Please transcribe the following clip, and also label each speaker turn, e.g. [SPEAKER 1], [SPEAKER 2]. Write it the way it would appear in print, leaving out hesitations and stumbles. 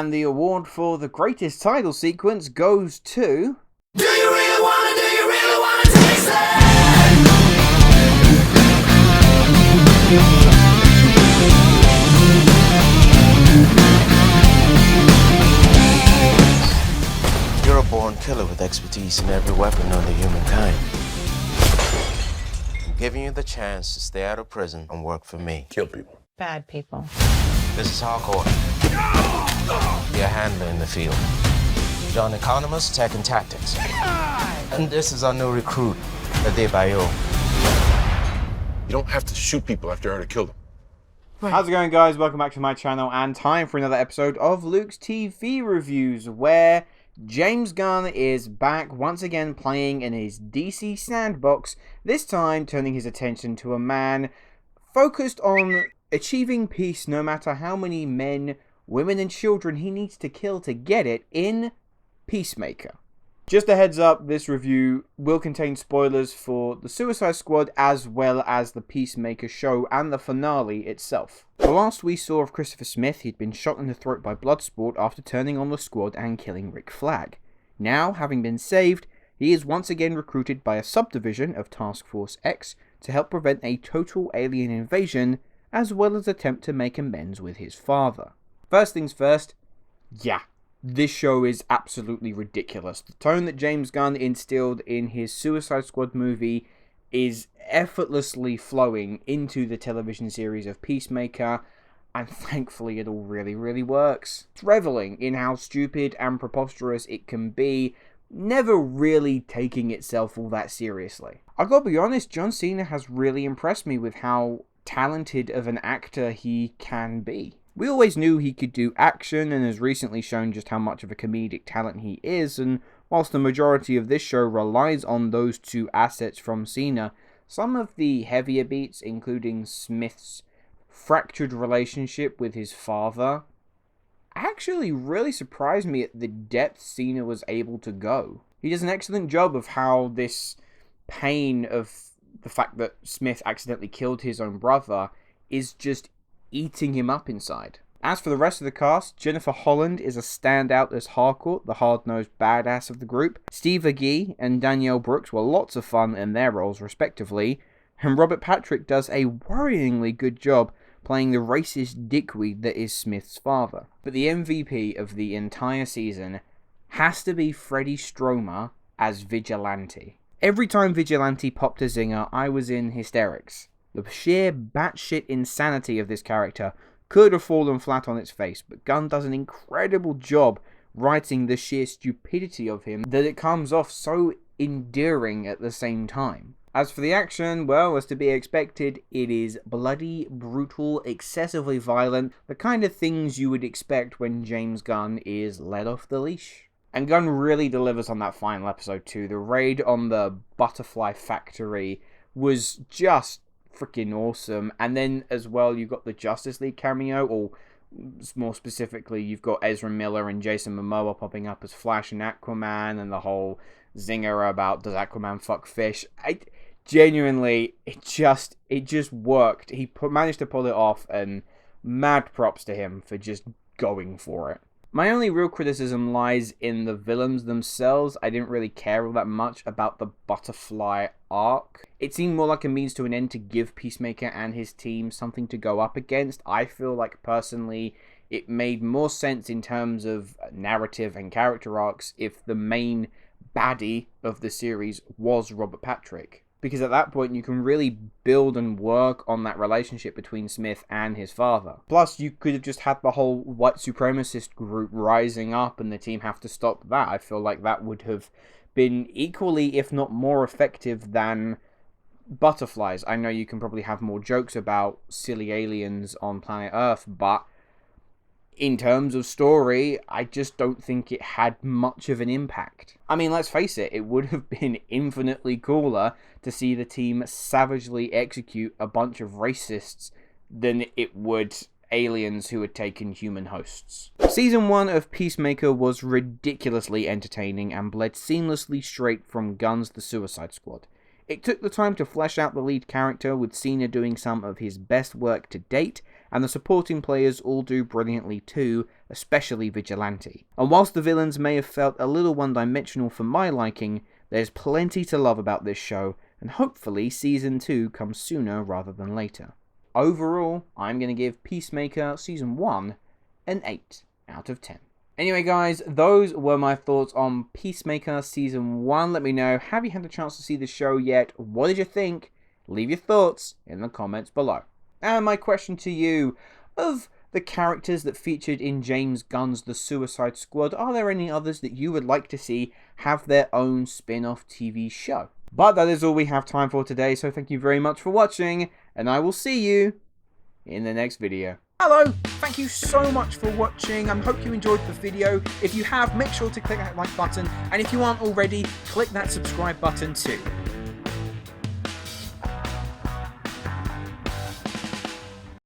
[SPEAKER 1] And the award for the greatest title sequence goes to...
[SPEAKER 2] Do you really wanna taste it?
[SPEAKER 3] You're a born killer with expertise in every weapon known to humankind. I'm giving you the chance to stay out of prison and work for me.
[SPEAKER 4] Kill people.
[SPEAKER 5] Bad people.
[SPEAKER 3] This is hardcore. Be a handler in the field. John Economist, Tech and Tactics. And this is our new recruit, Adebayo.
[SPEAKER 4] You don't have to shoot people after you already killed them.
[SPEAKER 1] How's it going, guys? Welcome back to my channel and time for another episode of Luke's TV Reviews, where James Gunn is back once again playing in his DC sandbox, this time turning his attention to a man focused on achieving peace no matter how many men, women and children he needs to kill to get it in Peacemaker. Just a heads up, this review will contain spoilers for the Suicide Squad as well as the Peacemaker show and the finale itself. The last we saw of Christopher Smith, he'd been shot in the throat by Bloodsport after turning on the squad and killing Rick Flag. Now, having been saved, he is once again recruited by a subdivision of Task Force X to help prevent a total alien invasion, as well as attempt to make amends with his father. First things first, this show is absolutely ridiculous. The tone that James Gunn instilled in his Suicide Squad movie is effortlessly flowing into the television series of Peacemaker, and thankfully it all really works. It's reveling in how stupid and preposterous it can be, never really taking itself all that seriously. I gotta be honest, John Cena has really impressed me with how talented of an actor he can be. We always knew he could do action and has recently shown just how much of a comedic talent he is, and whilst the majority of this show relies on those two assets from Cena, some of the heavier beats, including Smith's fractured relationship with his father, actually really surprised me at the depth Cena was able to go. He does an excellent job of how this pain of the fact that Smith accidentally killed his own brother is just eating him up inside. As for the rest of the cast, Jennifer Holland is a standout as Harcourt, the hard-nosed badass of the group. Steve Agee and Danielle Brooks were lots of fun in their roles respectively, and Robert Patrick does a worryingly good job playing the racist dickweed that is Smith's father. But the MVP of the entire season has to be Freddie Stroma as Vigilante. Every time Vigilante popped a zinger, I was in hysterics. The sheer batshit insanity of this character could have fallen flat on its face, but Gunn does an incredible job writing the sheer stupidity of him that it comes off so endearing at the same time. As for the action, well, as to be expected, it is bloody, brutal, excessively violent, the kind of things you would expect when James Gunn is let off the leash. And Gunn really delivers on that final episode too. The raid on the Butterfly Factory was just freaking awesome, and then as well you've got the Justice League cameo, or more specifically you've got Ezra Miller and Jason Momoa popping up as Flash and Aquaman, and the whole zinger about does Aquaman fuck fish. Genuinely, it just worked. He managed to pull it off, and mad props to him for just going for it. My only real criticism lies in the villains themselves. I didn't really care all that much about the Butterfly arc. It seemed more like a means to an end to give Peacemaker and his team something to go up against. I feel like, personally, it made more sense in terms of narrative and character arcs if the main baddie of the series was Robert Patrick. Because at that point, you can really build and work on that relationship between Smith and his father. Plus, you could have just had the whole white supremacist group rising up and the team have to stop that. I feel like that would have been equally, if not more effective than butterflies. I know you can probably have more jokes about silly aliens on planet Earth, but in terms of story, I just don't think it had much of an impact. I mean, let's face it, it would have been infinitely cooler to see the team savagely execute a bunch of racists than it would aliens who had taken human hosts. Season 1 of Peacemaker was ridiculously entertaining and bled seamlessly straight from Gunn's The Suicide Squad. It took the time to flesh out the lead character, with Cena doing some of his best work to date, and the supporting players all do brilliantly too, especially Vigilante. And whilst the villains may have felt a little one-dimensional for my liking, there's plenty to love about this show, and hopefully Season 2 comes sooner rather than later. Overall, I'm going to give Peacemaker Season 1 an 8 out of 10. Anyway guys, those were my thoughts on Peacemaker Season 1. Let me know, have you had the chance to see the show yet? What did you think? Leave your thoughts in the comments below. And my question to you, of the characters that featured in James Gunn's The Suicide Squad, are there any others that you would like to see have their own spin-off TV show? But that is all we have time for today, so thank you very much for watching, and I will see you in the next video. Hello, thank you so much for watching. I hope you enjoyed the video. If you have, make sure to click that like button, and if you aren't already, click that subscribe button too.